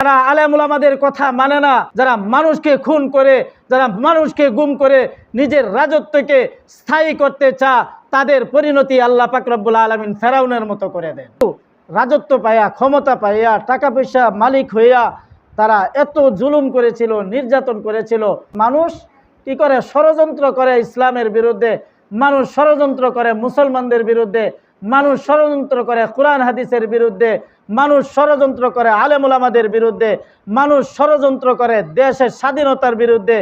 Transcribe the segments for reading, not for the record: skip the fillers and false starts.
যারা আলেম উলামাদের কথা মানে না, যারা মানুষকে খুন করে, যারা মানুষকে গুম করে নিজের রাজত্বকে স্থায়ী করতে চায়, তাদের পরিণতি আল্লাহ পাক রব্বুল আলামিন ফেরাউনের মতো করে দেন। রাজত্ব পাইয়া, ক্ষমতা পাইয়া, টাকা পয়সা মালিক হইয়া তারা এত জুলুম করেছিল, নির্যাতন করেছিল। মানুষ কি করে? ষড়যন্ত্র করে ইসলামের বিরুদ্ধে, মানুষ ষড়যন্ত্র করে মুসলমানদের বিরুদ্ধে, মানুষ ষড়যন্ত্র করে কোরআন হাদিসের বিরুদ্ধে, মানুষ ষড়যন্ত্র করে আলেম উলামাদের বিরুদ্ধে, মানুষ ষড়যন্ত্র করে দেশের স্বাধীনতার বিরুদ্ধে,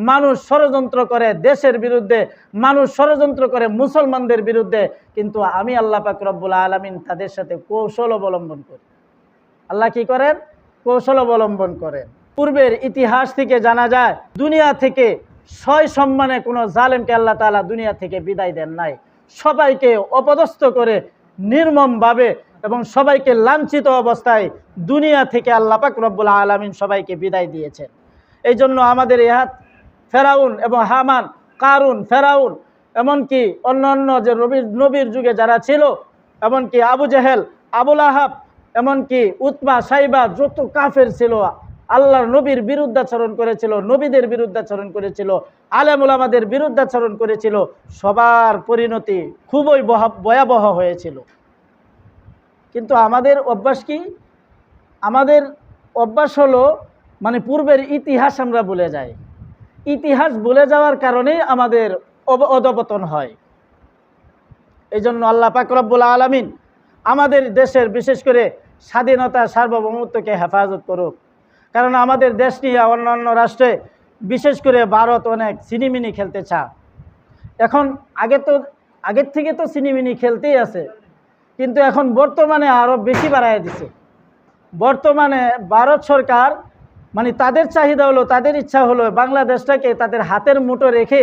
মানুষ ষড়যন্ত্র করে দেশের বিরুদ্ধে, মানুষ ষড়যন্ত্র করে মুসলমানদের বিরুদ্ধে। কিন্তু আমি আল্লাহ পাক রব্বুল আলামিন তাদের সাথে কৌশল অবলম্বন করি। আল্লাহ কি করেন? কৌশল অবলম্বন করেন। পূর্বের ইতিহাস থেকে জানা যায়, দুনিয়া থেকে সয় সম্মানে কোনো জালেমকে আল্লাহ তাআলা দুনিয়া থেকে বিদায় দেন নাই। সবাইকে অপদস্থ করে নির্মমভাবে এবং সবাইকে লাঞ্ছিত অবস্থায় দুনিয়া থেকে আল্লাহ পাক রব্বুল আলামিন সবাইকে বিদায় দিয়েছেন। এই জন্য আমাদের ইহাত ফেরাউন এবং হামান, কারুন, ফেরাউন, এমনকি অন্যান্য যে নবীর যুগে যারা ছিল, এমনকি আবু জেহেল, আবুল আহাব, এমনকি উতবা, সাইবা, যত কাফের ছিল, আল্লাহর নবীর বিরুদ্ধাচরণ করেছিল, নবীদের বিরুদ্ধাচরণ করেছিল, আলেম উলামাদের বিরুদ্ধাচরণ করেছিল, সবার পরিণতি খুবই ভয়াবহ হয়েছিল। কিন্তু আমাদের অভ্যাস কি? আমাদের অভ্যাস হলো মানে পূর্বের ইতিহাস আমরা ভুলে যাই। ইতিহাস ভুলে যাওয়ার কারণেই আমাদের অধপতন হয়। এই জন্য আল্লাহ পাক রব্বুল আলামিন আমাদের দেশের বিশেষ করে স্বাধীনতা, সার্বভৌমত্বকে হেফাজত করুক। কারণ আমাদের দেশ নিয়ে অন্যান্য রাষ্ট্রে, বিশেষ করে ভারত, অনেক সিনিমিনি খেলতে চায়। এখন আগের থেকে তো সিনিমিনি খেলতেই আছে, কিন্তু এখন বর্তমানে আরও বেশি বাড়ায় দিছে। বর্তমানে ভারত সরকার মানে তাদের চাহিদা হলো, তাদের ইচ্ছা হলো বাংলাদেশটাকে তাদের হাতের মুঠো রেখে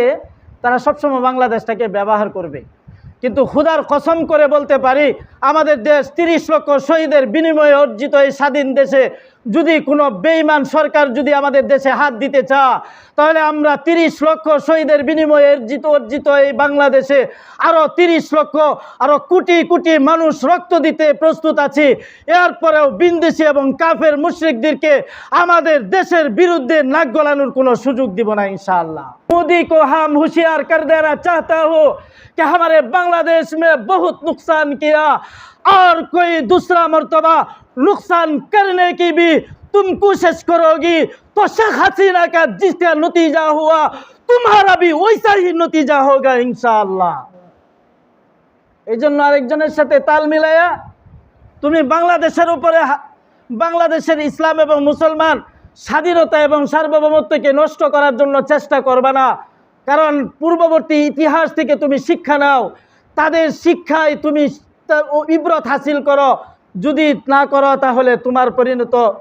তারা সবসময় বাংলাদেশটাকে ব্যবহার করবে। কিন্তু খুদার কসম করে বলতে পারি, আমাদের দেশ 30 লক্ষ শহীদের বিনিময়ে অর্জিত এই স্বাধীন দেশে যদি কোনো বেঈমান সরকার যদি আমাদের দেশে হাত দিতে চায়, তাহলে আমরা 30 লক্ষ শহীদের বিনিময়ে অর্জিত এই বাংলাদেশে আরও 30 লক্ষ, আরও কোটি কোটি মানুষ রক্ত দিতে প্রস্তুত আছি। এরপরেও বিন্দেশি এবং কাফের মুশরিকদেরকে আমাদের দেশের বিরুদ্ধে নাক গলানোর কোনো সুযোগ দিব না ইনশাআল্লাহ। मोदी को हम होशियार कर देना चाहता हूँ कि हमारे बांग्लादेश में बहुत नुकसान किया और कोई दूसरा मर्तबा नुकसान करने की भी तुम कोशिश करोगी तो शेख हसीना का जिसका नतीजा हुआ तुम्हारा भी वैसा ही नतीजा होगा इंशाअल्लाह। এই জন্য আরেকজনের সাথে তাল মিলায়া তুমি বাংলাদেশের উপরে, বাংলাদেশের ইসলাম এবং মুসলমান স্বাধীনতা এবং সার্বভৌমত্বকে নষ্ট করার জন্য চেষ্টা করবে না। কারণ পূর্ববর্তী ইতিহাস থেকে তুমি শিক্ষা নাও, তাদের শিক্ষায় তুমি ইবরত হাসিল করো। যদি না করো তাহলে তোমার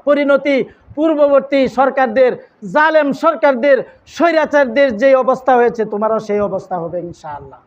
পরিণতি পূর্ববর্তী সরকারদের, জালেম সরকারদের, স্বৈরাচারদের যে অবস্থা হয়েছে তোমারও সেই অবস্থা হবে ইনশাআল্লাহ।